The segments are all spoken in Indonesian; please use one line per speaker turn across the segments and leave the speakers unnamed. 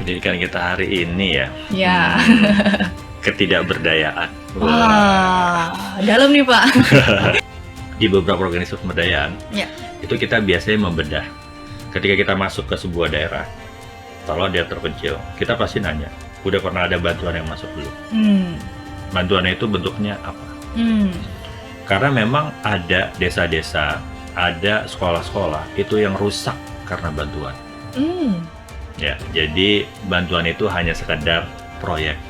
Pendidikan kita hari ini ya,
Ya.
ketidakberdayaan.
Wah, dalam nih Pak.
Di beberapa organisasi pemberdayaan,
Ya.
itu kita biasanya membedah. Ketika kita masuk ke sebuah daerah, kalau dia terpencil, kita pasti nanya, udah pernah ada bantuan yang masuk belum? Bantuannya itu bentuknya apa? Karena memang ada desa-desa, ada sekolah-sekolah itu yang rusak karena bantuan. Ya, jadi bantuan itu hanya sekedar proyek.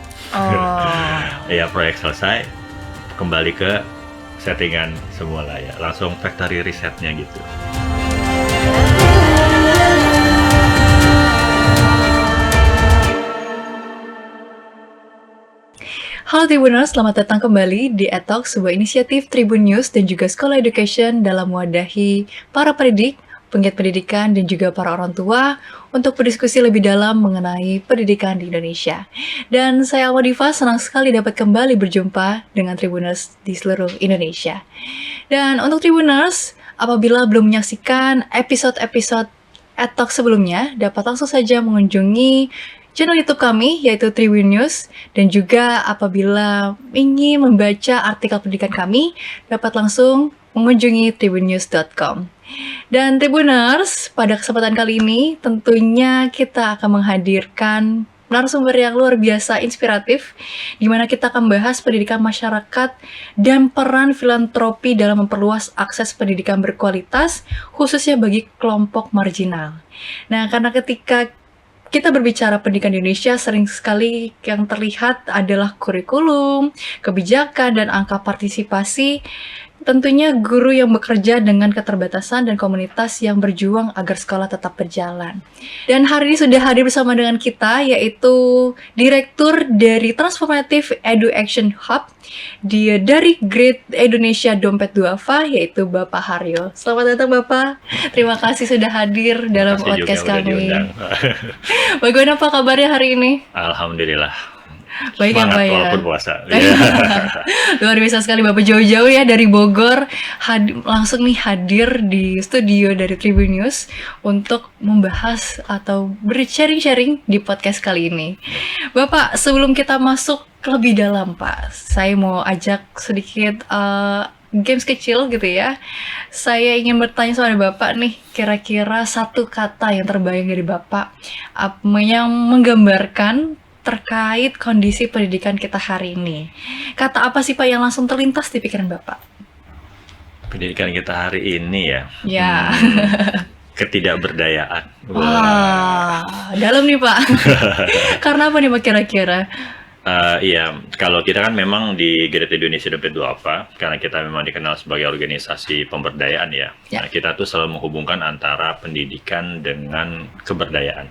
Ya, proyek selesai, kembali ke settingan semula ya, langsung factory resetnya gitu.
Halo Tribuners, selamat datang kembali di Etalk, sebuah inisiatif Tribun News dan juga Sekolah Education dalam mewadahi para pendidik, penggiat pendidikan, dan juga para orang tua untuk berdiskusi lebih dalam mengenai pendidikan di Indonesia. Dan saya Alma Diva, senang sekali dapat kembali berjumpa dengan Tribuners di seluruh Indonesia. Dan untuk Tribuners, apabila belum menyaksikan episode-episode Etalk sebelumnya, dapat langsung saja mengunjungi channel YouTube kami, yaitu Tribun News, dan juga apabila ingin membaca artikel pendidikan kami, dapat langsung mengunjungi tribunnews.com. Dan Tribuners, pada kesempatan kali ini tentunya kita akan menghadirkan narasumber yang luar biasa inspiratif, di mana kita akan bahas pendidikan masyarakat dan peran filantropi dalam memperluas akses pendidikan berkualitas, khususnya bagi kelompok marginal. Nah, karena ketika kita berbicara pendidikan di Indonesia, sering sekali yang terlihat adalah kurikulum, kebijakan, dan angka partisipasi. Tentunya guru yang bekerja dengan keterbatasan dan komunitas yang berjuang agar sekolah tetap berjalan. Dan hari ini sudah hadir bersama dengan kita, yaitu Direktur dari Transformative Edu Action Hub dari Great Indonesia Dompet Duafa, yaitu Bapak Haryo. Selamat datang Bapak. Terima kasih sudah hadir dalam podcast kami. Bagaimana Pak kabarnya hari ini?
Alhamdulillah.
Baik ya Pak ya.
Walaupun puasa.
Luar biasa sekali Bapak, jauh-jauh ya dari Bogor, langsung nih hadir di studio dari Tribun News untuk membahas atau sharing-sharing di podcast kali ini. Bapak, sebelum kita masuk lebih dalam Pak, saya mau ajak sedikit games kecil gitu ya. Saya ingin bertanya sama Bapak nih, kira-kira satu kata yang terbayang dari Bapak yang menggambarkan terkait kondisi pendidikan kita hari ini. Kata apa sih Pak yang langsung terlintas di pikiran Bapak?
Pendidikan kita hari ini ya.
Ya.
Ketidakberdayaan.
Wah, dalam nih Pak. Karena apa nih Pak kira-kira?
Iya, kalau kita kan memang di Great Indonesia Dompet Duafa, karena kita memang dikenal sebagai organisasi pemberdayaan ya. Nah, kita tuh selalu menghubungkan antara pendidikan dengan keberdayaan.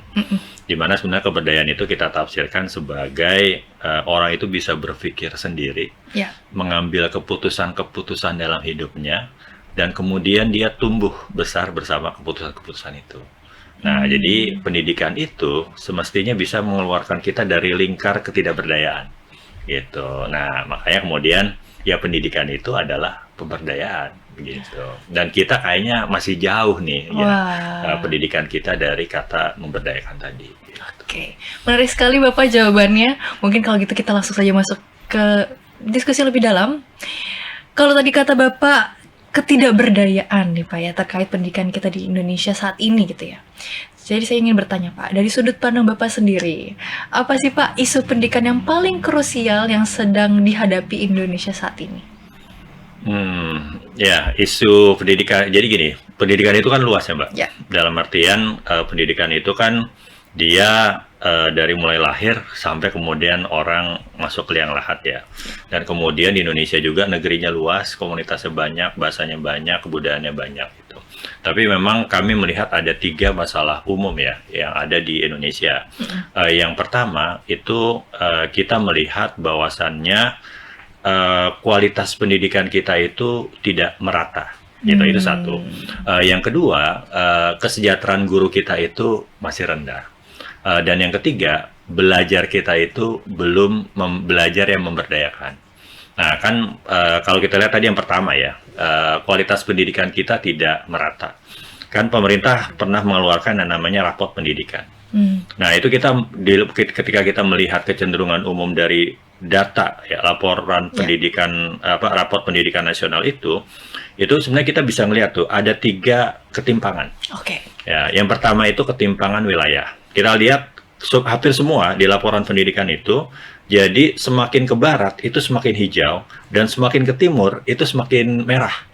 Dimana sebenarnya keberdayaan itu kita tafsirkan sebagai orang itu bisa berpikir sendiri, mengambil keputusan-keputusan dalam hidupnya, dan kemudian dia tumbuh besar bersama keputusan-keputusan itu. Nah, jadi pendidikan itu semestinya bisa mengeluarkan kita dari lingkar ketidakberdayaan, gitu. Nah, makanya kemudian ya pendidikan itu adalah pemberdayaan, gitu. Dan kita kayaknya masih jauh nih, ya, pendidikan kita dari kata memberdayakan tadi. Gitu.
Oke, menarik sekali Bapak jawabannya. Mungkin kalau gitu kita langsung saja masuk ke diskusi lebih dalam. Kalau tadi kata Bapak, ketidakberdayaan nih Pak ya terkait pendidikan kita di Indonesia saat ini gitu ya. Jadi saya ingin bertanya Pak, dari sudut pandang Bapak sendiri, apa sih Pak isu pendidikan yang paling krusial yang sedang dihadapi Indonesia saat ini?
Ya, isu pendidikan. Jadi gini, pendidikan itu kan luas ya Mbak.
Ya.
Dalam artian pendidikan itu kan dia dari mulai lahir sampai kemudian orang masuk ke liang lahat ya. Dan kemudian di Indonesia juga negerinya luas, komunitasnya banyak, bahasanya banyak, kebudayaannya banyak gitu. Tapi memang kami melihat ada 3 masalah umum ya yang ada di Indonesia. Yang pertama itu kita melihat bahwasannya kualitas pendidikan kita itu tidak merata. Gitu, itu satu. Yang kedua, kesejahteraan guru kita itu masih rendah. Dan yang ketiga, belajar kita itu belum belajar yang memberdayakan. Nah, kan kalau kita lihat tadi yang pertama ya, kualitas pendidikan kita tidak merata. kan pemerintah pernah mengeluarkan yang namanya raport pendidikan. Nah, itu ketika kita melihat kecenderungan umum dari data ya, laporan pendidikan raport pendidikan nasional itu sebenarnya kita bisa melihat tuh ada 3 ketimpangan.
Oke.
Ya, yang pertama itu ketimpangan wilayah. Kita lihat hampir semua di laporan pendidikan itu, jadi semakin ke barat itu semakin hijau dan semakin ke timur itu semakin merah.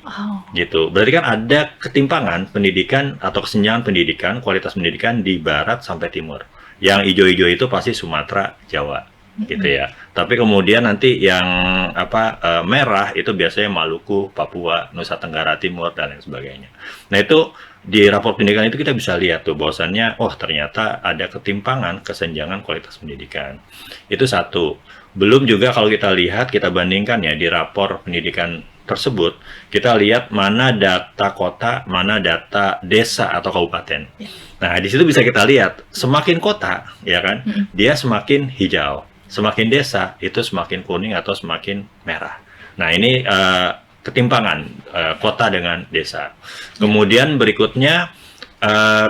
Gitu. Berarti kan ada ketimpangan pendidikan atau kesenjangan pendidikan, kualitas pendidikan di barat sampai timur. Yang hijau-hijau itu pasti Sumatera, Jawa, gitu ya. Tapi kemudian nanti yang merah itu biasanya Maluku, Papua, Nusa Tenggara Timur dan lain sebagainya. Nah, itu di rapor pendidikan itu kita bisa lihat tuh bahwasannya ternyata ada ketimpangan kesenjangan kualitas pendidikan. Itu satu. Belum juga kalau kita lihat, kita bandingkan ya di rapor pendidikan tersebut, kita lihat mana data kota, mana data desa atau kabupaten. Nah, di situ bisa kita lihat semakin kota ya kan, dia semakin hijau. Semakin desa itu semakin kuning atau semakin merah. Nah, ini ketimpangan kota dengan desa. Kemudian berikutnya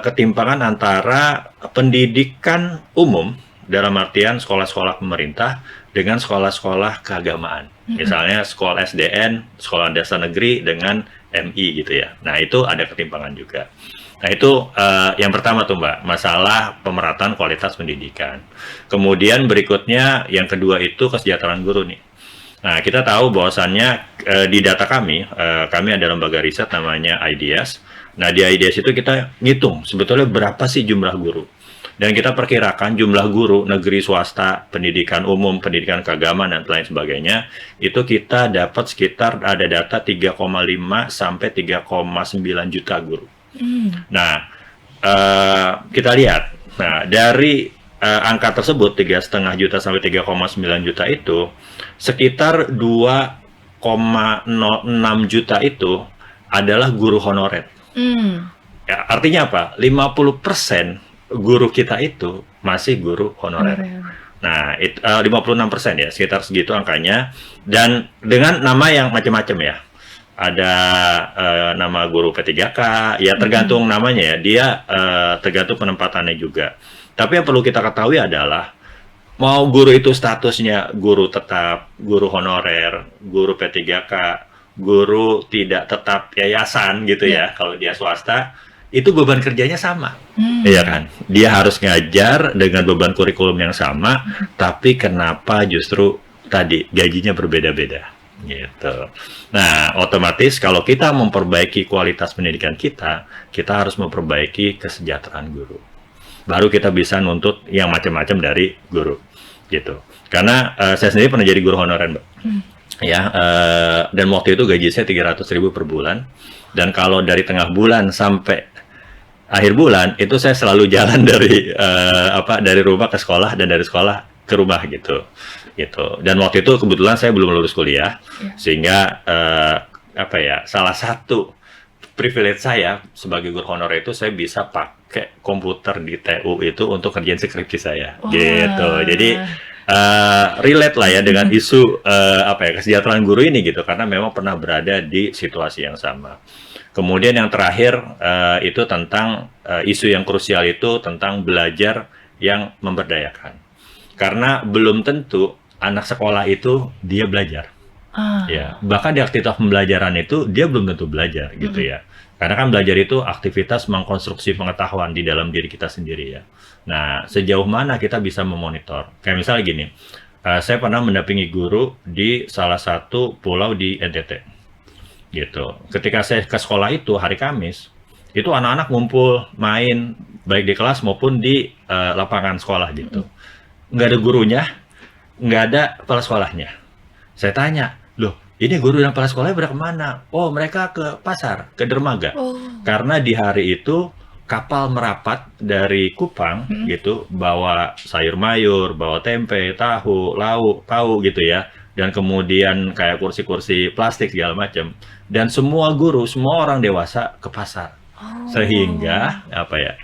ketimpangan antara pendidikan umum dalam artian sekolah-sekolah pemerintah dengan sekolah-sekolah keagamaan. Misalnya sekolah SDN, sekolah dasar negeri dengan MI gitu ya. Nah, itu ada ketimpangan juga. Nah, itu yang pertama tuh Mbak, masalah pemerataan kualitas pendidikan. Kemudian berikutnya yang kedua itu kesejahteraan guru nih. Nah, kita tahu bahwasannya di data kami ada lembaga riset namanya IDS. Nah, di IDS itu kita ngitung sebetulnya berapa sih jumlah guru. Dan kita perkirakan jumlah guru negeri swasta, pendidikan umum, pendidikan keagamaan, dan lain sebagainya, itu kita dapat sekitar ada data 3,5 sampai 3,9 juta guru. Nah, kita lihat. Nah, dari angka tersebut 3,5 juta sampai 3,9 juta itu sekitar 2,06 juta itu adalah guru honorer. Ya, artinya apa? 50% guru kita itu masih guru honorer. Nah, 56% ya, sekitar segitu angkanya. Dan dengan nama yang macam-macam ya. Ada nama guru P3K, ya tergantung namanya ya. Dia tergantung penempatannya juga. Tapi yang perlu kita ketahui adalah mau guru itu statusnya guru tetap, guru honorer, guru P3K, guru tidak tetap yayasan gitu ya. Kalau dia swasta, itu beban kerjanya sama. Iya kan? Dia harus ngajar dengan beban kurikulum yang sama, tapi kenapa justru tadi gajinya berbeda-beda gitu. Nah, otomatis kalau kita memperbaiki kualitas pendidikan kita harus memperbaiki kesejahteraan guru. Baru kita bisa nuntut yang macam-macam dari guru gitu. Karena saya sendiri pernah jadi guru honorer, Mbak. Ya, dan waktu itu gaji saya 300.000 per bulan. Dan kalau dari tengah bulan sampai akhir bulan itu saya selalu jalan dari dari rumah ke sekolah dan dari sekolah ke rumah gitu. Dan waktu itu kebetulan saya belum lulus kuliah, sehingga salah satu privilege saya sebagai guru honorer itu saya bisa pakai komputer di TU itu untuk kerjain skripsi saya. Gitu. Jadi relate lah ya dengan isu kesejahteraan guru ini gitu, karena memang pernah berada di situasi yang sama. Kemudian yang terakhir itu tentang isu yang krusial itu tentang belajar yang memberdayakan. Karena belum tentu anak sekolah itu dia belajar. Ya, bahkan di aktivitas pembelajaran itu dia belum tentu belajar gitu ya. Karena kan belajar itu aktivitas mengkonstruksi pengetahuan di dalam diri kita sendiri ya. Nah, sejauh mana kita bisa memonitor? Kayak misalnya gini, saya pernah mendampingi guru di salah satu pulau di NTT. Gitu. Ketika saya ke sekolah itu hari Kamis, itu anak-anak ngumpul main baik di kelas maupun di lapangan sekolah gitu. Nggak ada gurunya, nggak ada kepala sekolahnya. Saya tanya, loh, ini guru dan kepala sekolahnya berada kemana? Oh, mereka ke pasar, ke dermaga. Karena di hari itu kapal merapat dari Kupang gitu, bawa sayur mayur, bawa tempe, tahu, lauk, gitu ya. Dan kemudian kayak kursi-kursi plastik segala macam. Dan semua guru, semua orang dewasa ke pasar. Sehingga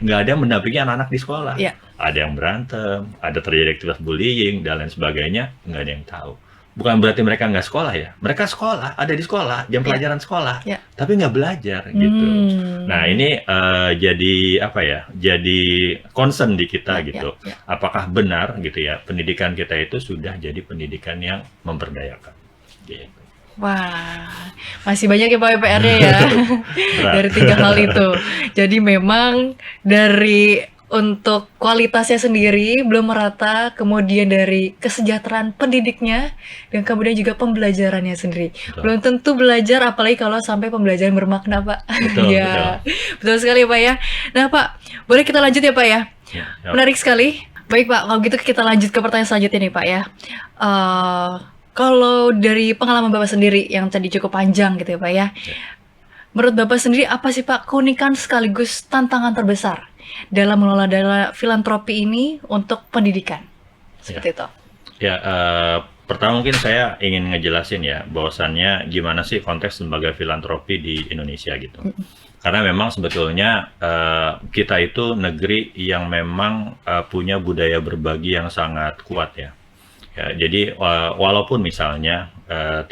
nggak ada yang mendampingi anak-anak di sekolah. Ada yang berantem, ada terjadi aktivitas bullying dan lain sebagainya, nggak ada yang tahu. bukan berarti mereka nggak sekolah ya. Mereka sekolah, ada di sekolah, jam
Ya.
pelajaran sekolah,
Ya.
tapi nggak belajar gitu. Nah ini jadi apa ya? Jadi concern di kita
Ya,
gitu.
ya.
Apakah benar gitu ya? Pendidikan kita itu sudah jadi pendidikan yang memberdayakan. Gitu.
Wah, masih banyak ya Pak PR-nya ya
Berat.
dari 3 hal itu. Jadi memang dari untuk kualitasnya sendiri belum merata, kemudian dari kesejahteraan pendidiknya, dan kemudian juga pembelajarannya sendiri.
Betul.
Belum tentu belajar, apalagi kalau sampai pembelajaran bermakna, Pak.
Betul,
Ya, betul sekali Pak ya. Nah Pak, boleh kita lanjut ya Pak ya?
Ya, ya.
Menarik sekali. Baik Pak, kalau gitu kita lanjut ke pertanyaan selanjutnya nih Pak ya. Kalau dari pengalaman Bapak sendiri yang tadi cukup panjang gitu ya Pak ya. Menurut Bapak sendiri apa sih Pak keunikan sekaligus tantangan terbesar dalam mengelola dana filantropi ini untuk pendidikan? Seperti itu.
Ya, pertama mungkin saya ingin ngejelasin ya bahwasannya gimana sih konteks lembaga filantropi di Indonesia gitu. Karena memang sebetulnya kita itu negeri yang memang punya budaya berbagi yang sangat kuat ya. Ya, jadi walaupun misalnya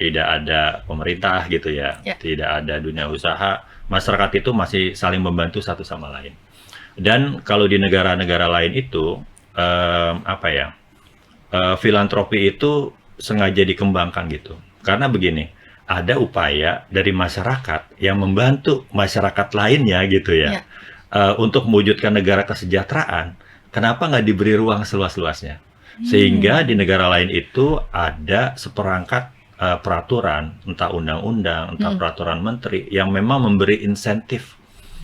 tidak ada pemerintah gitu ya, tidak ada dunia usaha, masyarakat itu masih saling membantu satu sama lain. Dan kalau di negara-negara lain itu filantropi itu sengaja dikembangkan gitu. Karena begini, ada upaya dari masyarakat yang membantu masyarakat lainnya gitu ya, untuk mewujudkan negara kesejahteraan. Kenapa nggak diberi ruang seluas-luasnya? Sehingga di negara lain itu ada seperangkat peraturan, entah undang-undang, entah peraturan menteri yang memang memberi insentif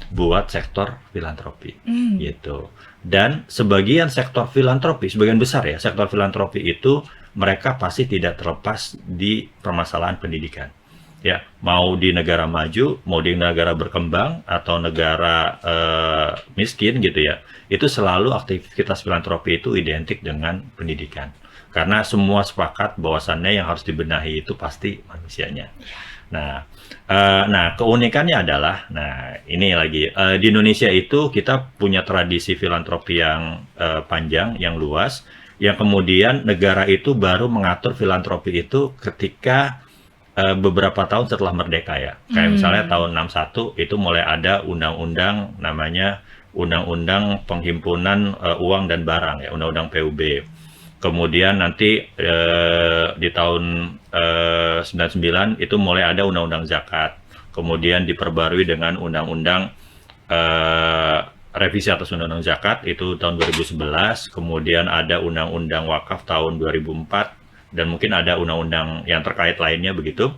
buat sektor filantropi gitu. Dan sebagian sektor filantropi, sebagian besar ya, sektor filantropi itu mereka pasti tidak terlepas di permasalahan pendidikan. Ya, mau di negara maju, mau di negara berkembang atau negara miskin gitu ya, itu selalu aktivitas filantropi itu identik dengan pendidikan. Karena semua sepakat bahwasannya yang harus dibenahi itu pasti manusianya. Nah, keunikannya adalah, nah ini lagi di Indonesia itu kita punya tradisi filantropi yang panjang, yang luas, yang kemudian negara itu baru mengatur filantropi itu ketika beberapa tahun setelah merdeka ya. Kayak misalnya tahun 61 itu mulai ada undang-undang namanya Undang-Undang Penghimpunan Uang dan Barang ya, Undang-Undang PUB. Kemudian nanti di tahun 99 itu mulai ada Undang-Undang Zakat. Kemudian diperbarui dengan Undang-Undang revisi atas Undang-Undang Zakat itu tahun 2011. Kemudian ada Undang-Undang Wakaf tahun 2004. Dan mungkin ada undang-undang yang terkait lainnya begitu.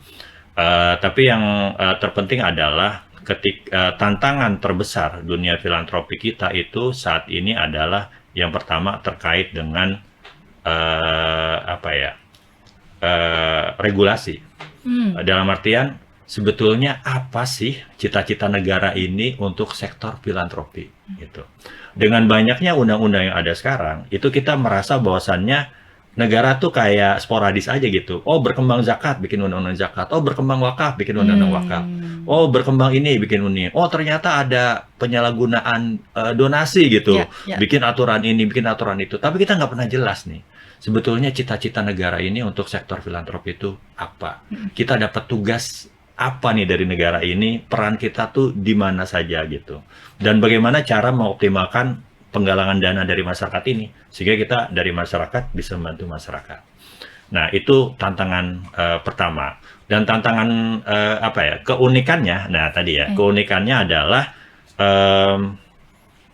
Tapi yang terpenting adalah tantangan terbesar dunia filantropi kita itu saat ini adalah yang pertama terkait dengan regulasi. Dalam artian sebetulnya apa sih cita-cita negara ini untuk sektor filantropi gitu. Dengan banyaknya undang-undang yang ada sekarang, itu kita merasa bahwasannya negara tuh kayak sporadis aja gitu. Oh, berkembang zakat, bikin undang-undang zakat. Oh, berkembang wakaf, bikin undang-undang wakaf. Oh, berkembang ini, bikin ini. Oh, ternyata ada penyalahgunaan donasi gitu. Bikin aturan ini, bikin aturan itu. Tapi kita nggak pernah jelas nih. Sebetulnya cita-cita negara ini untuk sektor filantropi itu apa? Kita dapat tugas apa nih dari negara ini? Peran kita tuh di mana saja gitu. Dan bagaimana cara mengoptimalkan penggalangan dana dari masyarakat ini sehingga kita dari masyarakat bisa membantu masyarakat. Nah, itu tantangan pertama. Dan tantangan keunikannya, nah tadi ya, keunikannya adalah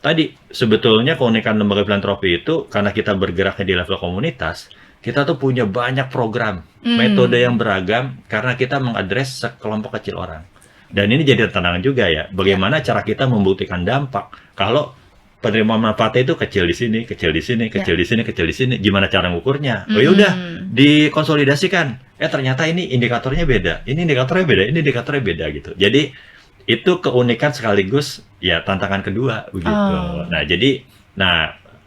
tadi sebetulnya keunikan lembaga filantropi itu karena kita bergeraknya di level komunitas, kita tuh punya banyak program, metode yang beragam karena kita mengadres sekelompok kecil orang. Dan ini jadi tantangan juga ya, bagaimana cara kita membuktikan dampak kalau penerima manfaatnya itu kecil di sini, kecil di sini, kecil di sini, kecil di sini. Gimana cara ngukurnya? Oh ya udah, dikonsolidasikan. Ternyata ini indikatornya beda, ini indikatornya beda, ini indikatornya beda gitu. Jadi itu keunikan sekaligus ya tantangan kedua begitu.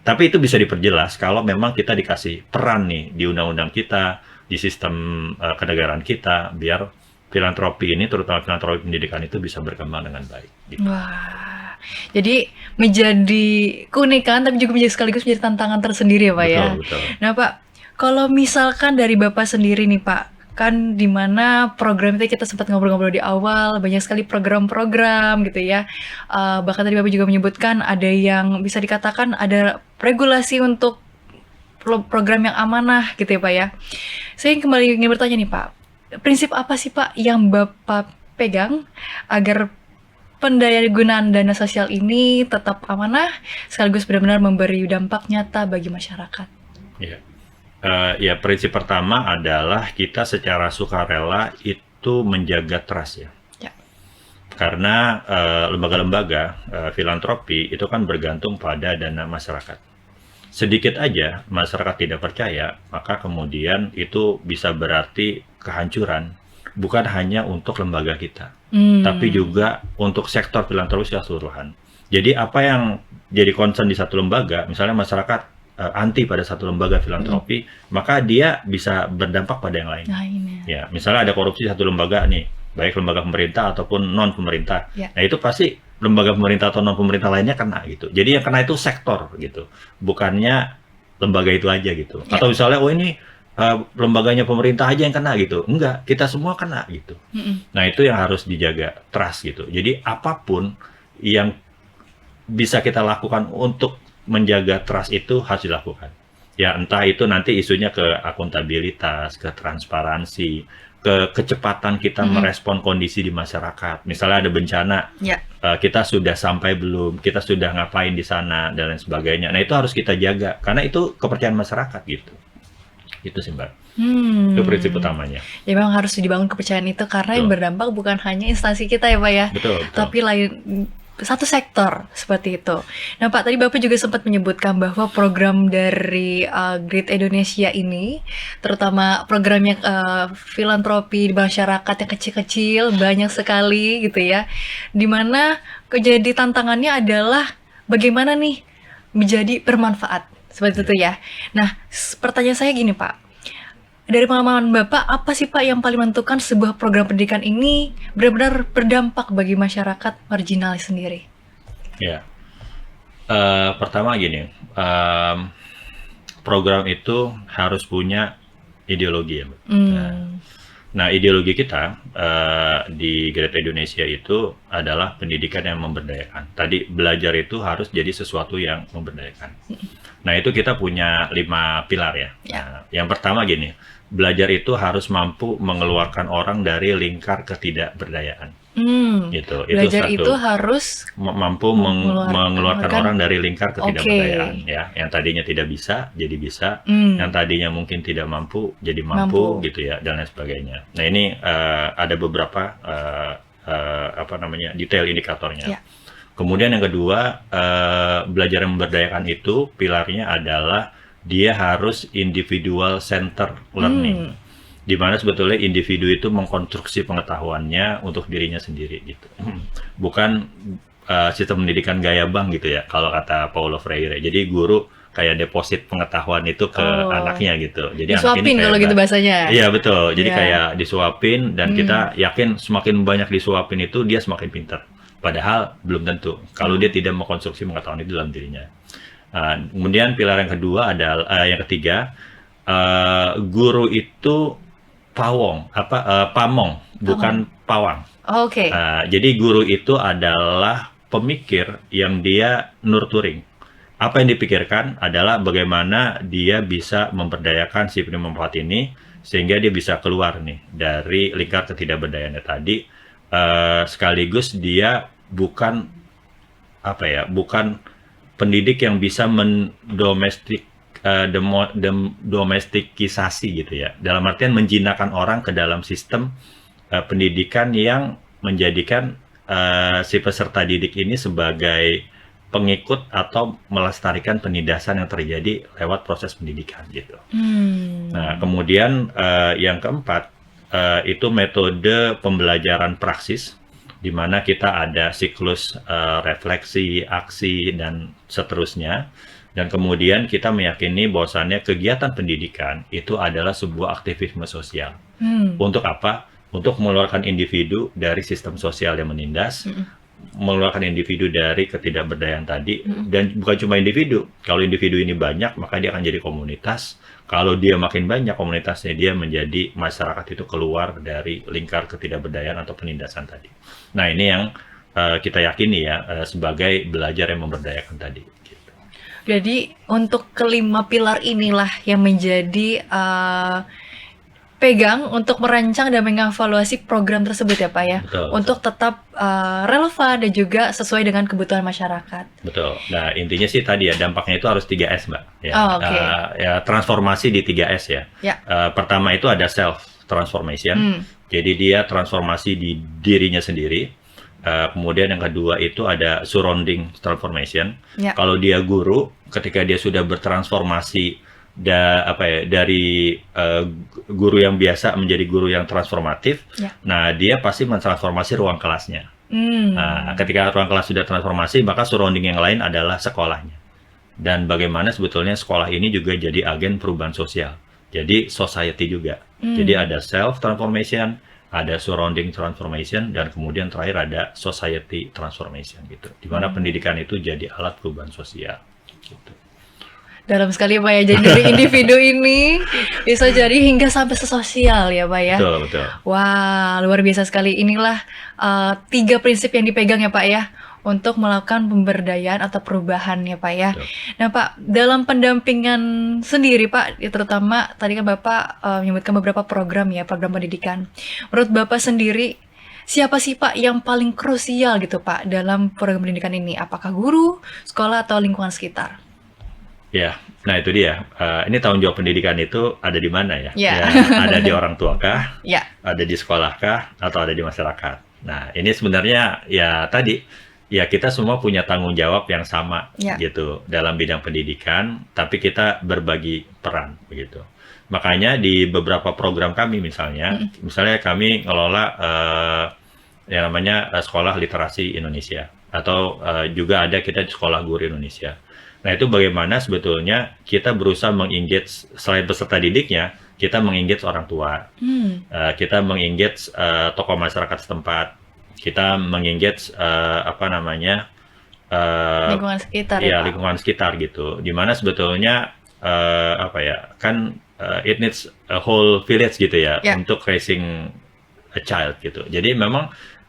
Tapi itu bisa diperjelas kalau memang kita dikasih peran nih di undang-undang kita, di sistem kenegaraan kita, biar filantropi ini, terutama filantropi pendidikan itu bisa berkembang dengan baik. Gitu.
Wah. Jadi menjadi keunikan tapi juga menjadi sekaligus menjadi tantangan tersendiri ya Pak ya.
Betul.
Nah Pak, Kalau misalkan dari Bapak sendiri nih Pak, kan di mana program itu kita sempat ngobrol-ngobrol di awal, banyak sekali program-program gitu ya. Bahkan tadi Bapak juga menyebutkan ada yang bisa dikatakan ada regulasi untuk program yang amanah gitu ya Pak ya. Saya kembali ingin bertanya nih Pak, prinsip apa sih Pak yang Bapak pegang agar pendayagunaan dana sosial ini tetap amanah sekaligus benar-benar memberi dampak nyata bagi masyarakat?
Ya. Ya, prinsip pertama adalah kita secara sukarela itu menjaga trust ya.
Ya.
Karena lembaga-lembaga filantropi itu kan bergantung pada dana masyarakat. Sedikit aja masyarakat tidak percaya, maka kemudian itu bisa berarti kehancuran, bukan hanya untuk lembaga kita, tapi juga untuk sektor filantropi keseluruhan. Jadi apa yang jadi concern di satu lembaga, misalnya masyarakat anti pada satu lembaga filantropi, maka dia bisa berdampak pada yang lain. Ya, misalnya ada korupsi satu lembaga nih, baik lembaga pemerintah ataupun non pemerintah.
Ya.
Nah itu pasti lembaga pemerintah atau non pemerintah lainnya kena gitu. Jadi yang kena itu sektor gitu, bukannya lembaga itu aja gitu.
Ya.
Atau misalnya oh ini lembaganya pemerintah aja yang kena gitu. Enggak, kita semua kena gitu. Nah itu yang harus dijaga, trust gitu. Jadi apapun yang bisa kita lakukan untuk menjaga trust itu harus dilakukan. Ya entah itu nanti isunya ke akuntabilitas, ke transparansi, ke kecepatan kita merespon kondisi di masyarakat. Misalnya ada bencana,
Ya.
Kita sudah sampai belum, kita sudah ngapain di sana dan lain sebagainya. Nah itu harus kita jaga karena itu kepercayaan masyarakat gitu. Itu sih Mbak. Itu prinsip utamanya.
Ya memang harus dibangun kepercayaan itu karena yang berdampak bukan hanya instansi kita ya Pak ya,
Betul.
tapi lain satu sektor seperti itu. Nah Pak, tadi Bapak juga sempat menyebutkan bahwa program dari Grid Indonesia ini, terutama programnya filantropi di masyarakat yang kecil-kecil, banyak sekali gitu ya, dimana jadi tantangannya adalah bagaimana nih menjadi bermanfaat, seperti itu ya. Nah, pertanyaan saya gini Pak, dari pengalaman Bapak, apa sih Pak yang paling menentukan sebuah program pendidikan ini benar-benar berdampak bagi masyarakat marginal sendiri?
Ya, pertama gini, program itu harus punya ideologi ya Mbak. Nah ideologi kita di Grid Indonesia itu adalah pendidikan yang memberdayakan. Tadi belajar itu harus jadi sesuatu yang memberdayakan. Nah itu kita punya 5 pilar ya. Nah, yang pertama gini, belajar itu harus mampu mengeluarkan orang dari lingkar ketidakberdayaan. Gitu.
Belajar
itu
itu harus
mampu mengeluarkan orang dari lingkar ketidakberdayaan. Ya, yang tadinya tidak bisa jadi bisa, yang tadinya mungkin tidak mampu jadi mampu. Gitu ya, dan lain sebagainya. Nah ini ada beberapa detail indikatornya.
Ya.
Kemudian yang kedua, belajar yang memberdayakan itu pilarnya adalah dia harus individual center learning, di mana sebetulnya individu itu mengkonstruksi pengetahuannya untuk dirinya sendiri gitu, bukan sistem pendidikan gaya bank gitu ya kalau kata Paulo Freire. Jadi guru kayak deposit pengetahuan itu ke anaknya gitu. Jadi
disuapin kalau gitu bahasanya.
Iya betul. Jadi kayak disuapin dan kita yakin semakin banyak disuapin itu dia semakin pintar. Padahal belum tentu kalau dia tidak mengkonstruksi pengetahuan itu dalam dirinya. Kemudian pilar yang kedua adalah yang ketiga, guru itu pamong bukan pawang.
Oke.
Jadi guru itu adalah pemikir yang dia nurturing. Apa yang dipikirkan adalah bagaimana dia bisa memberdayakan si pemanfaat ini sehingga dia bisa keluar nih dari lingkar ketidakberdayaannya tadi. Sekaligus dia bukan pendidik yang bisa domestikisasi gitu ya, dalam artian menjinakkan orang ke dalam sistem pendidikan yang menjadikan si peserta didik ini sebagai pengikut atau melestarikan penindasan yang terjadi lewat proses pendidikan gitu. Nah kemudian yang keempat, itu metode pembelajaran praksis, di mana kita ada siklus refleksi, aksi, dan seterusnya. Dan kemudian kita meyakini bahwasannya kegiatan pendidikan itu adalah sebuah aktivisme sosial. Untuk apa? Untuk mengeluarkan individu dari sistem sosial yang menindas, mengeluarkan individu dari ketidakberdayaan tadi, dan bukan cuma individu. Kalau individu ini banyak, maka dia akan jadi komunitas. Kalau dia makin banyak komunitasnya, dia menjadi masyarakat itu keluar dari lingkar ketidakberdayaan atau penindasan tadi. Nah, ini yang kita yakini ya, sebagai belajar yang memberdayakan tadi. Gitu.
Jadi untuk kelima pilar inilah yang menjadi pegang untuk merancang dan mengevaluasi program tersebut ya Pak ya,
Betul,
untuk tetap relevan dan juga sesuai dengan kebutuhan masyarakat.
Betul. Nah, intinya sih tadi ya, dampaknya itu harus 3S, Mbak. Ya,
Oh, oke.
ya transformasi di 3S ya.
Ya.
Pertama itu ada self transformation. Jadi dia transformasi di dirinya sendiri. Kemudian yang kedua itu ada surrounding transformation.
Ya.
Kalau dia guru, ketika dia sudah bertransformasi dari guru yang biasa menjadi guru yang transformatif,
Ya.
nah dia pasti mentransformasi ruang kelasnya. Nah, ketika ruang kelas sudah transformasi, maka surrounding yang lain adalah sekolahnya. Dan bagaimana sebetulnya sekolah ini juga jadi agen perubahan sosial. Jadi society juga. Jadi ada self transformation, ada surrounding transformation, dan kemudian terakhir ada society transformation gitu. Di mana pendidikan itu jadi alat perubahan sosial. Gitu.
Dalam sekali Pak ya, jadi dari individu ini bisa jadi hingga sampai sesosial ya Pak ya.
Betul, betul.
Wah, luar biasa sekali. Inilah 3 prinsip yang dipegang ya Pak ya, untuk melakukan pemberdayaan atau perubahan ya Pak ya.
Betul.
Nah Pak, dalam pendampingan sendiri Pak, ya terutama tadi kan Bapak menyebutkan beberapa program ya, program pendidikan. Menurut Bapak sendiri, siapa sih Pak yang paling krusial gitu Pak dalam program pendidikan ini? Apakah guru, sekolah, atau lingkungan sekitar?
Ya, nah itu dia. Ini tanggung jawab pendidikan itu ada di mana ya?
Ya.
Ada di orang tua kah?
Ya.
Ada di sekolah kah? Atau ada di masyarakat? Nah, ini sebenarnya ya tadi, ya kita semua punya tanggung jawab yang sama
Ya.
gitu dalam bidang pendidikan, tapi kita berbagi peran begitu. Makanya di beberapa program kami misalnya kami ngelola yang namanya Sekolah Literasi Indonesia, atau juga ada kita di Sekolah Guru Indonesia. Nah, itu bagaimana sebetulnya kita berusaha mengengage, selain peserta didiknya, kita mengengage orang tua, kita mengengage tokoh masyarakat setempat, kita mengengage
Lingkungan sekitar ya
ya
Pak.
lingkungan sekitar gitu. Dimana sebetulnya it needs a whole village gitu ya,
Ya.
untuk raising a child gitu. Jadi memang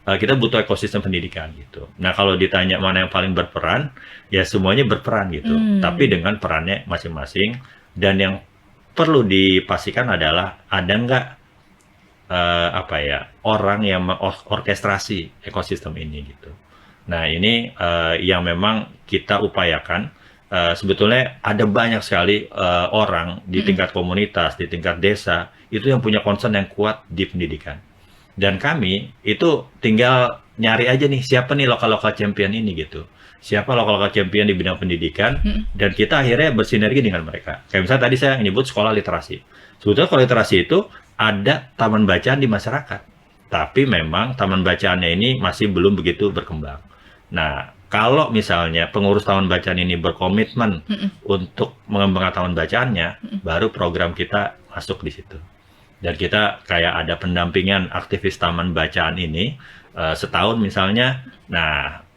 kita butuh ekosistem pendidikan gitu. Nah, kalau ditanya mana yang paling berperan, ya semuanya berperan gitu. Tapi dengan perannya masing-masing. Dan yang perlu dipastikan adalah ada nggak orang yang mengorkestrasi ekosistem ini gitu. Nah, ini yang memang kita upayakan. Sebetulnya ada banyak sekali orang di tingkat komunitas, di tingkat desa, itu yang punya concern yang kuat di pendidikan. Dan kami itu tinggal nyari aja nih, siapa nih lokal-lokal champion ini gitu. Siapa lokal-lokal champion di bidang pendidikan, dan kita akhirnya bersinergi dengan mereka. Kayak misalnya tadi saya menyebut sekolah literasi. Sebetulnya kalau literasi itu ada taman bacaan di masyarakat. Tapi memang taman bacaannya ini masih belum begitu berkembang. Nah, kalau misalnya pengurus taman bacaan ini berkomitmen untuk mengembangkan taman bacaannya, baru program kita masuk di situ. Dan kita kayak ada pendampingan aktivis taman bacaan ini setahun misalnya. Nah,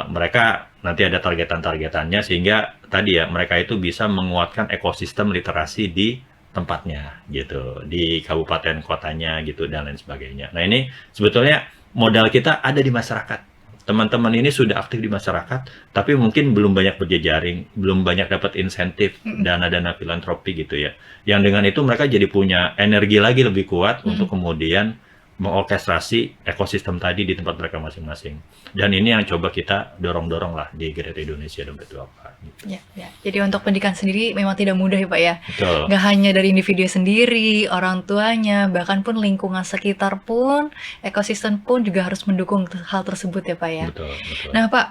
mereka nanti ada targetan-targetannya, sehingga tadi ya mereka itu bisa menguatkan ekosistem literasi di tempatnya gitu, di kabupaten kotanya gitu, dan lain sebagainya. Nah, ini sebetulnya modal kita ada di masyarakat. Teman-teman ini sudah aktif di masyarakat, tapi mungkin belum banyak berjejaring, belum banyak dapat insentif dana-dana filantropi gitu ya. Yang dengan itu mereka jadi punya energi lagi lebih kuat untuk kemudian mengorkestrasi ekosistem tadi di tempat mereka masing-masing. Dan ini yang coba kita dorong-dorong lah di Gereja Indonesia Dompet Duapa. Gitu.
Ya, ya. Jadi untuk pendidikan sendiri memang tidak mudah ya Pak ya.
Betul.
Nggak hanya dari individu sendiri, orang tuanya, bahkan pun lingkungan sekitar pun, ekosistem pun juga harus mendukung hal tersebut ya Pak ya.
Betul, betul.
Nah Pak,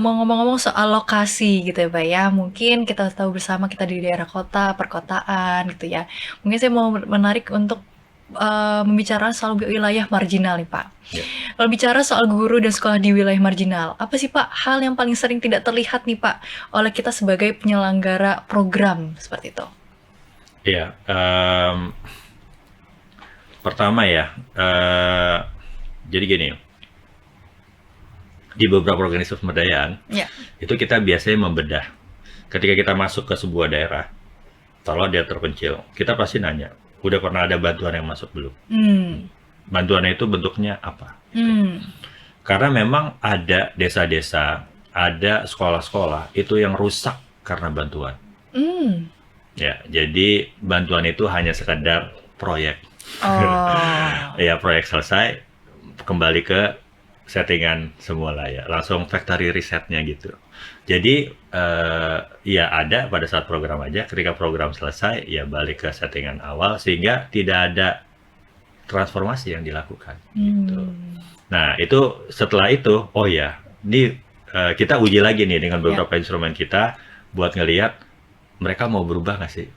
mau ngomong-ngomong soal lokasi gitu ya Pak ya, mungkin kita tahu bersama kita di daerah kota, perkotaan gitu ya. Mungkin saya mau menarik untuk membicarakan soal wilayah marginal nih Pak.
Ya.
Kalau bicara soal guru dan sekolah di wilayah marginal, apa sih Pak hal yang paling sering tidak terlihat nih Pak oleh kita sebagai penyelenggara program seperti itu?
Iya, pertama ya, jadi gini, di beberapa organisasi pemberdayaan,
Ya.
itu kita biasanya membedah. Ketika kita masuk ke sebuah daerah, kalau dia terpencil, kita pasti nanya, udah pernah ada bantuan yang masuk belum? Bantuannya itu bentuknya apa? Karena memang ada desa-desa, ada sekolah-sekolah itu yang rusak karena bantuan. Ya, jadi bantuan itu hanya sekedar proyek. Ya, proyek selesai, kembali ke settingan semula ya, langsung factory resetnya gitu. Jadi ya ada pada saat program aja, ketika program selesai ya balik ke settingan awal sehingga tidak ada transformasi yang dilakukan gitu. Nah itu setelah itu, oh ya, ini kita uji lagi nih dengan beberapa instrumen kita buat ngelihat mereka mau berubah nggak sih.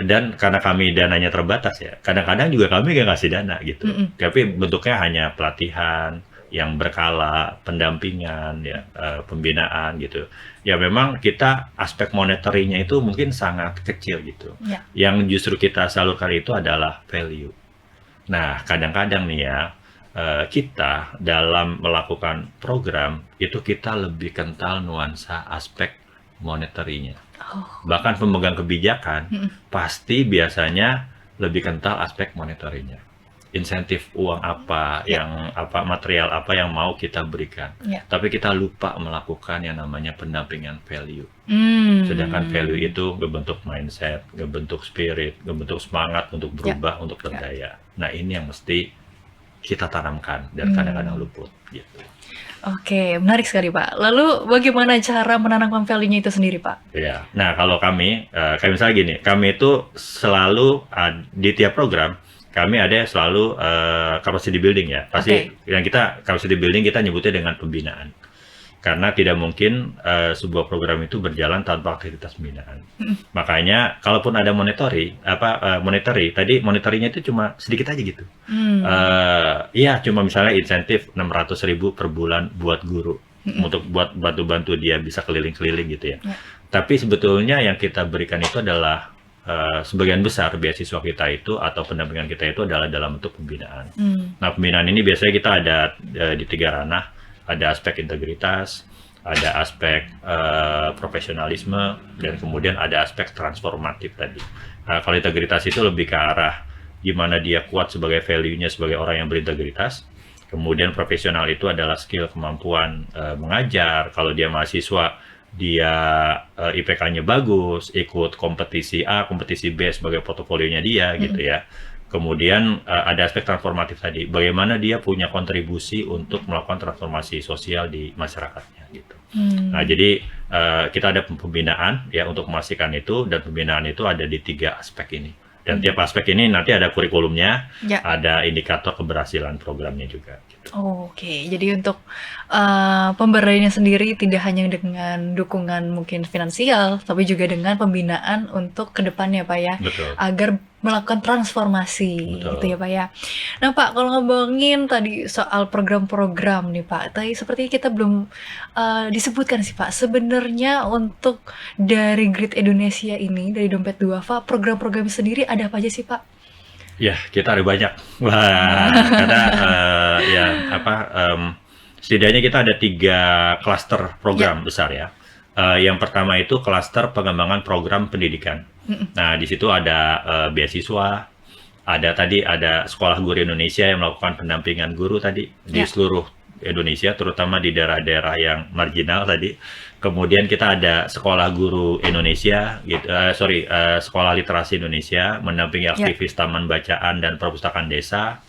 Dan karena kami dananya terbatas ya, kadang-kadang juga kami nggak ngasih dana gitu. Tapi bentuknya hanya pelatihan yang berkala, pendampingan, ya, pembinaan gitu. Ya memang kita aspek monetary-nya itu mungkin sangat kecil gitu. Yang justru kita salurkan itu adalah value. Nah kadang-kadang nih ya, kita dalam melakukan program itu kita lebih kental nuansa aspek monetary-nya. Bahkan pemegang kebijakan pasti biasanya lebih kental aspek monetary-nya. Insentif uang apa, yang apa, material apa yang mau kita berikan. Tapi kita lupa melakukan yang namanya pendampingan value. Sedangkan value itu ngebentuk mindset, ngebentuk spirit, ngebentuk semangat untuk berubah, untuk berdaya. Nah ini yang mesti kita tanamkan dan kadang-kadang luput gitu.
Oke, menarik sekali Pak. Lalu bagaimana cara menanamkan value-nya itu sendiri Pak?
Ya, nah kalau kami, kayak misalnya gini, kami itu selalu di tiap program, kami ada selalu capacity building ya. Pasti yang kita capacity building kita nyebutnya dengan pembinaan. Karena tidak mungkin sebuah program itu berjalan tanpa aktivitas pembinaan. Makanya kalaupun ada monetary, tadi monetary-nya itu cuma sedikit aja gitu. Iya, cuma misalnya insentif 600.000 per bulan buat guru untuk buat bantu-bantu dia bisa keliling-keliling gitu ya. Tapi sebetulnya yang kita berikan itu adalah sebagian besar beasiswa kita itu atau pendampingan kita itu adalah dalam bentuk pembinaan. Nah, pembinaan ini biasanya kita ada di 3 ranah. Ada aspek integritas, ada aspek profesionalisme, dan kemudian ada aspek transformatif tadi. Nah, kalau integritas itu lebih ke arah gimana dia kuat sebagai value-nya sebagai orang yang berintegritas. Kemudian profesional itu adalah skill, kemampuan mengajar. Kalau dia mahasiswa, dia IPK-nya bagus, ikut kompetisi A, kompetisi B sebagai portofolionya dia gitu ya. Kemudian ada aspek transformatif tadi, bagaimana dia punya kontribusi untuk melakukan transformasi sosial di masyarakatnya gitu. Nah jadi kita ada pembinaan ya untuk memastikan itu, dan pembinaan itu ada di 3 aspek ini. Dan tiap aspek ini nanti ada kurikulumnya, ada indikator keberhasilan programnya juga. Gitu.
Oke, jadi untuk pemberdayaan sendiri tidak hanya dengan dukungan mungkin finansial, tapi juga dengan pembinaan untuk kedepannya Pak ya.
Betul.
Agar melakukan transformasi.
Betul.
Gitu ya Pak ya. Nah Pak, kalau ngomongin tadi soal program-program nih Pak, tadi sepertinya kita belum disebutkan sih Pak, sebenarnya untuk dari Grid Indonesia ini, dari Dompet Duafa, program-program sendiri ada apa aja sih Pak?
Ya, kita ada banyak. Wah, karena setidaknya kita ada 3 klaster program besar ya. Yang pertama itu klaster pengembangan program pendidikan. Nah, di situ ada beasiswa, ada Sekolah Guru Indonesia yang melakukan pendampingan guru tadi di seluruh Indonesia, terutama di daerah-daerah yang marginal tadi. Kemudian kita ada Sekolah Guru Indonesia, Sekolah Literasi Indonesia, mendampingi aktivis taman bacaan dan perpustakaan desa.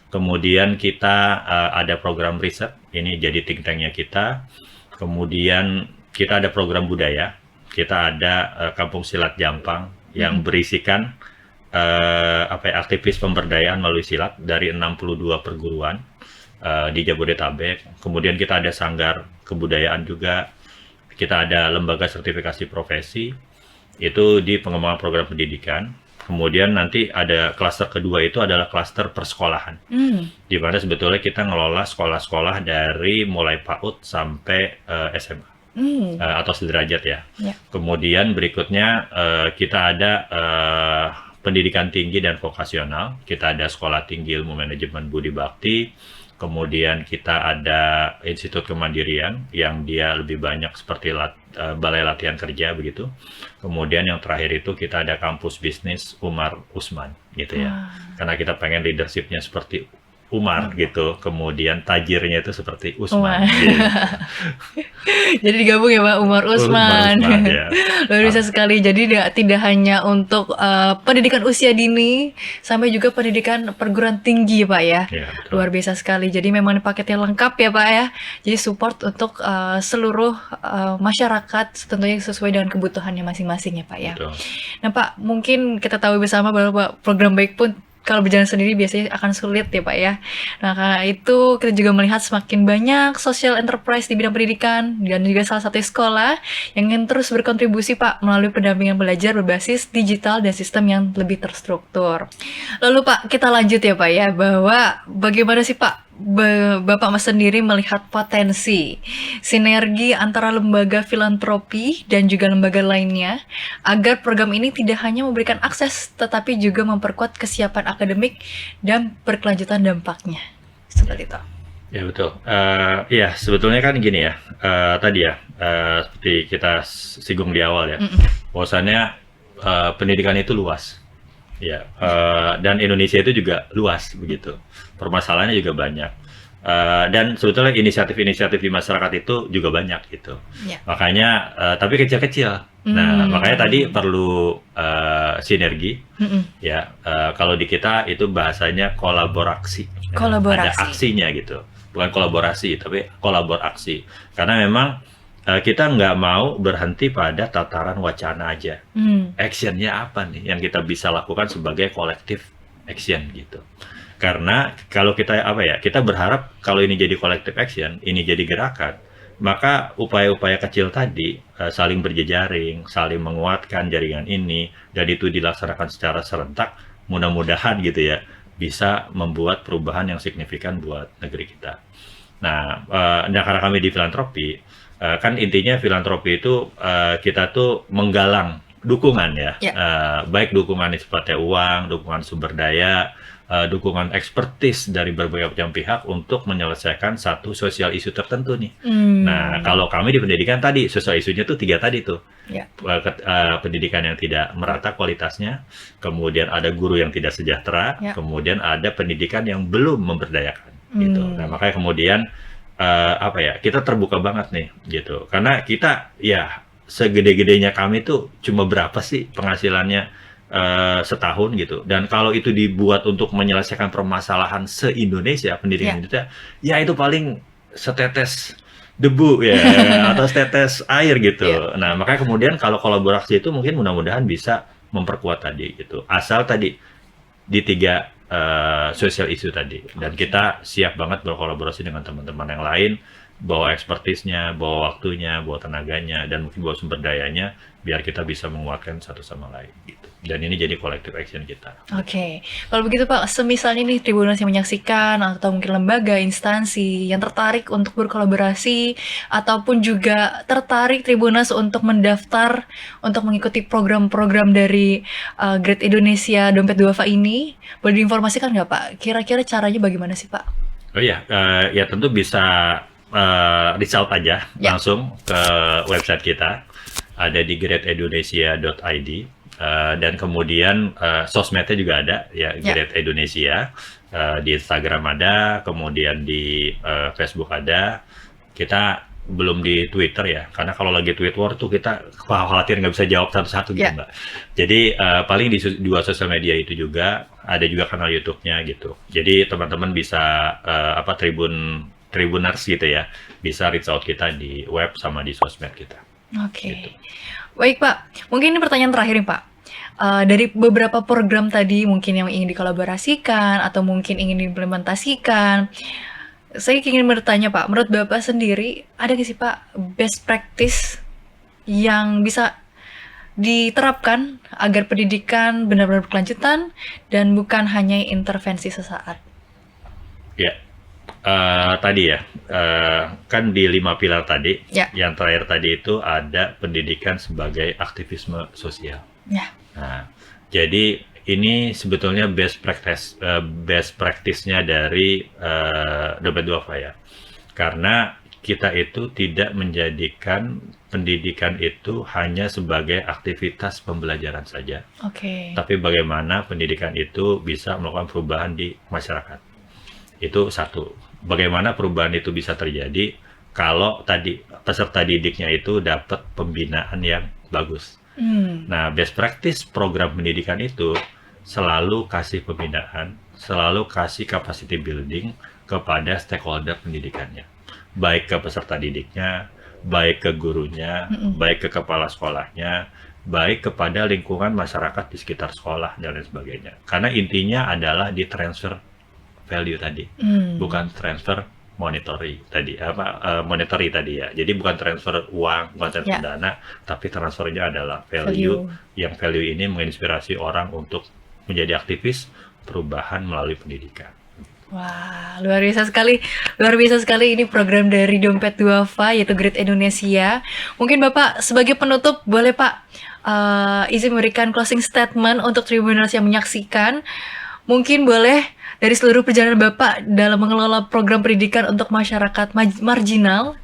Kemudian kita ada program riset, ini jadi think tank-nya kita. Kemudian kita ada program budaya, kita ada Kampung Silat Jampang yang berisikan aktivis pemberdayaan melalui silat dari 62 perguruan di Jabodetabek. Kemudian kita ada Sanggar Kebudayaan juga, kita ada Lembaga Sertifikasi Profesi, itu di pengembangan program pendidikan. Kemudian nanti ada klaster kedua itu adalah klaster persekolahan, di mana sebetulnya kita ngelola sekolah-sekolah dari mulai PAUD sampai SMA. Atau sederajat ya. Kemudian berikutnya kita ada pendidikan tinggi dan vokasional. Kita ada Sekolah Tinggi Ilmu Manajemen Budi Bakti. Kemudian kita ada Institut Kemandirian yang dia lebih banyak seperti balai latihan kerja begitu. Kemudian yang terakhir itu kita ada kampus bisnis Umar Usman gitu ya. Karena kita pengen leadershipnya seperti Umar gitu, kemudian tajirnya itu seperti Usman. Gitu.
Jadi digabung ya Pak, Umar Usman.
Ya.
Luar biasa sekali. Jadi tidak hanya untuk pendidikan usia dini, sampai juga pendidikan perguruan tinggi Pak ya.
Ya, betul.
Luar biasa sekali. Jadi memang paketnya lengkap ya Pak ya. Jadi support untuk seluruh masyarakat tentunya sesuai dengan kebutuhannya masing-masing ya Pak ya.
Betul.
Nah Pak, mungkin kita tahu bersama bahwa program baik pun kalau berjalan sendiri biasanya akan sulit ya Pak ya. Nah karena itu kita juga melihat semakin banyak social enterprise di bidang pendidikan dan juga salah satu sekolah yang ingin terus berkontribusi Pak melalui pendampingan belajar berbasis digital dan sistem yang lebih terstruktur. Lalu Pak, kita lanjut ya Pak ya, bahwa bagaimana sih Pak Bapak Mas sendiri melihat potensi sinergi antara lembaga filantropi dan juga lembaga lainnya agar program ini tidak hanya memberikan akses tetapi juga memperkuat kesiapan akademik dan berkelanjutan dampaknya. Seperti itu.
Ya betul. Ya sebetulnya kan gini ya, tadi ya seperti kita singgung di awal ya, bahwasannya pendidikan itu luas. Ya, dan Indonesia itu juga luas begitu. Permasalahannya juga banyak. Dan sebetulnya inisiatif-inisiatif di masyarakat itu juga banyak gitu.
Ya.
Makanya, tapi kecil-kecil. Nah, makanya tadi perlu sinergi. Ya, kalau di kita itu bahasanya kolaborasi.
Kolaborasi.
Ada aksinya gitu. Bukan kolaborasi, tapi kolaborasi. Karena memang kita nggak mau berhenti pada tataran wacana aja. Actionnya apa nih yang kita bisa lakukan sebagai collective action gitu. Karena kalau kita kita berharap kalau ini jadi collective action, ini jadi gerakan, maka upaya-upaya kecil tadi saling berjejaring, saling menguatkan jaringan ini, dan itu dilaksanakan secara serentak, mudah-mudahan gitu ya bisa membuat perubahan yang signifikan buat negeri kita. Nah, karena kami di filantropi, kan intinya filantropi itu kita tuh menggalang dukungan ya, baik dukungan sifatnya uang, dukungan sumber daya, dukungan ekspertis dari berbagai macam pihak untuk menyelesaikan satu sosial isu tertentu nih. Nah, kalau kami di pendidikan tadi, sosial isunya tuh 3 tadi tuh. Pendidikan yang tidak merata kualitasnya, kemudian ada guru yang tidak sejahtera, kemudian ada pendidikan yang belum memberdayakan gitu. Nah, makanya kemudian kita terbuka banget nih gitu, karena kita ya segede-gedenya kami tuh cuma berapa sih penghasilannya setahun gitu, dan kalau itu dibuat untuk menyelesaikan permasalahan se-Indonesia pendidikan Indonesia, ya itu paling setetes debu ya atau setetes air gitu. Nah makanya kemudian kalau kolaborasi itu mungkin mudah-mudahan bisa memperkuat tadi gitu, asal tadi di 3 social issue tadi, dan kita siap banget berkolaborasi dengan teman-teman yang lain, bawa ekspertisnya, bawa waktunya, bawa tenaganya, dan mungkin bawa sumber dayanya biar kita bisa menguatkan satu sama lain gitu. Dan ini jadi collective action kita.
Oke. Kalau begitu Pak, semisalnya nih Tribuners yang menyaksikan atau mungkin lembaga, instansi yang tertarik untuk berkolaborasi ataupun juga tertarik Tribuners untuk mendaftar untuk mengikuti program-program dari Great Indonesia Dompet Duafa ini, boleh diinformasikan nggak Pak? Kira-kira caranya bagaimana sih Pak?
Oh iya, ya tentu bisa reach out aja langsung ke website kita, ada di greatindonesia.id, dan kemudian sosmednya juga ada ya, Great Indonesia, di Instagram ada, kemudian di Facebook ada. Kita belum di Twitter ya, karena kalau lagi tweet war tuh kita khawatir nggak bisa jawab satu-satu gitu Mbak. Jadi paling di 2 sosial media itu juga ada, juga kanal YouTube-nya gitu. Jadi teman-teman bisa Tribuners gitu ya, bisa reach out kita di web sama di sosmed kita.
Oke.
Gitu.
Baik Pak, mungkin ini pertanyaan terakhir nih Pak. Dari beberapa program tadi mungkin yang ingin dikolaborasikan atau mungkin ingin diimplementasikan, saya ingin bertanya Pak, menurut Bapak sendiri ada nggak sih Pak best practice yang bisa diterapkan agar pendidikan benar-benar berkelanjutan dan bukan hanya intervensi sesaat?
Ya. Tadi ya, kan di 5 pilar tadi, yang terakhir tadi itu ada pendidikan sebagai aktivisme sosial. Nah, jadi ini sebetulnya best practice-nya dari Dompet Duafa ya. Karena kita itu tidak menjadikan pendidikan itu hanya sebagai aktivitas pembelajaran saja,
Oke.
tapi bagaimana pendidikan itu bisa melakukan perubahan di masyarakat. Itu satu. Bagaimana perubahan itu bisa terjadi kalau tadi peserta didiknya itu dapat pembinaan yang bagus. Nah, best practice program pendidikan itu selalu kasih pembinaan, selalu kasih capacity building kepada stakeholder pendidikannya. Baik ke peserta didiknya, baik ke gurunya, baik ke kepala sekolahnya, baik kepada lingkungan masyarakat di sekitar sekolah dan lain sebagainya. Karena intinya adalah di transfer value tadi, bukan transfer monetary tadi ya. Jadi bukan transfer uang, bukan transfer dana, tapi transfernya adalah value. Yang value ini menginspirasi orang untuk menjadi aktivis perubahan melalui pendidikan.
Wah, luar biasa sekali ini program dari Dompet Duafa yaitu Great Indonesia. Mungkin Bapak sebagai penutup boleh Pak izin memberikan closing statement untuk Tribuners yang menyaksikan. Mungkin boleh dari seluruh perjalanan Bapak dalam mengelola program pendidikan untuk masyarakat marginal,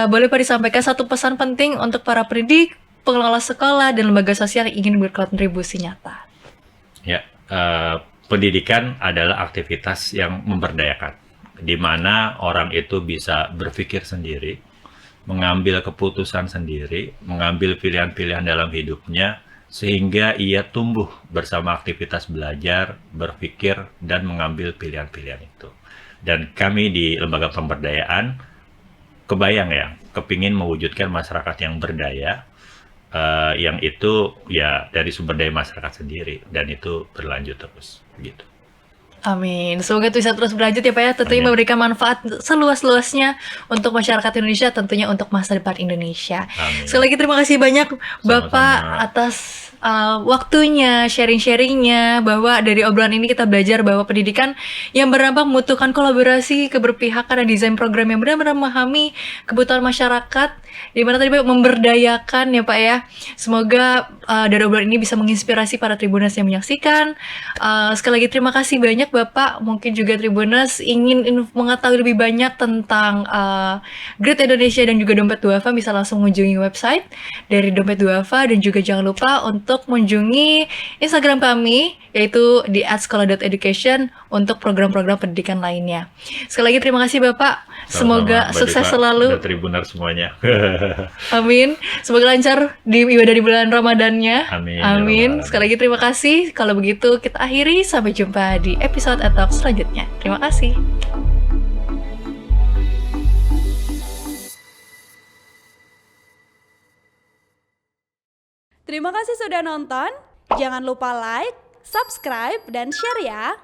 boleh Pak disampaikan satu pesan penting untuk para pendidik, pengelola sekolah, dan lembaga sosial yang ingin berkontribusi nyata.
Ya, pendidikan adalah aktivitas yang memberdayakan, di mana orang itu bisa berpikir sendiri, mengambil keputusan sendiri, mengambil pilihan-pilihan dalam hidupnya, sehingga ia tumbuh bersama aktivitas belajar, berpikir, dan mengambil pilihan-pilihan itu. Dan kami di Lembaga Pemberdayaan, kebayang ya, kepingin mewujudkan masyarakat yang berdaya, yang itu ya dari sumber daya masyarakat sendiri, dan itu berlanjut terus, begitu.
Amin. Semoga itu bisa terus berlanjut ya Pak ya. Tentunya memberikan manfaat seluas-luasnya untuk masyarakat Indonesia, tentunya untuk masa depan Indonesia.
Amin.
Sekali lagi terima kasih banyak Bapak atas waktunya, sharing-sharingnya, bahwa dari obrolan ini kita belajar bahwa pendidikan yang berdampak membutuhkan kolaborasi, keberpihakan, dan desain program yang benar-benar memahami kebutuhan masyarakat, di mana tadi Bapak memberdayakan ya Pak ya. Semoga dari obrolan ini bisa menginspirasi para Tribuners yang menyaksikan. Sekali lagi terima kasih banyak Bapak. Mungkin juga Tribuners ingin mengetahui lebih banyak tentang Great Indonesia dan juga Dompet Duafa, bisa langsung mengunjungi website dari Dompet Duafa, dan juga jangan lupa untuk mengunjungi Instagram kami yaitu di @sekolah.education untuk program-program pendidikan lainnya. Sekali lagi terima kasih Bapak. Semoga sukses selalu.
Dan Tribuners semuanya.
Amin. Semoga lancar di ibadah di bulan Ramadannya.
Amin.
Amin. Sekali lagi terima kasih. Kalau begitu kita akhiri. Sampai jumpa di episode atau selanjutnya. Terima kasih.
Terima kasih sudah nonton. Jangan lupa like, subscribe, dan share ya.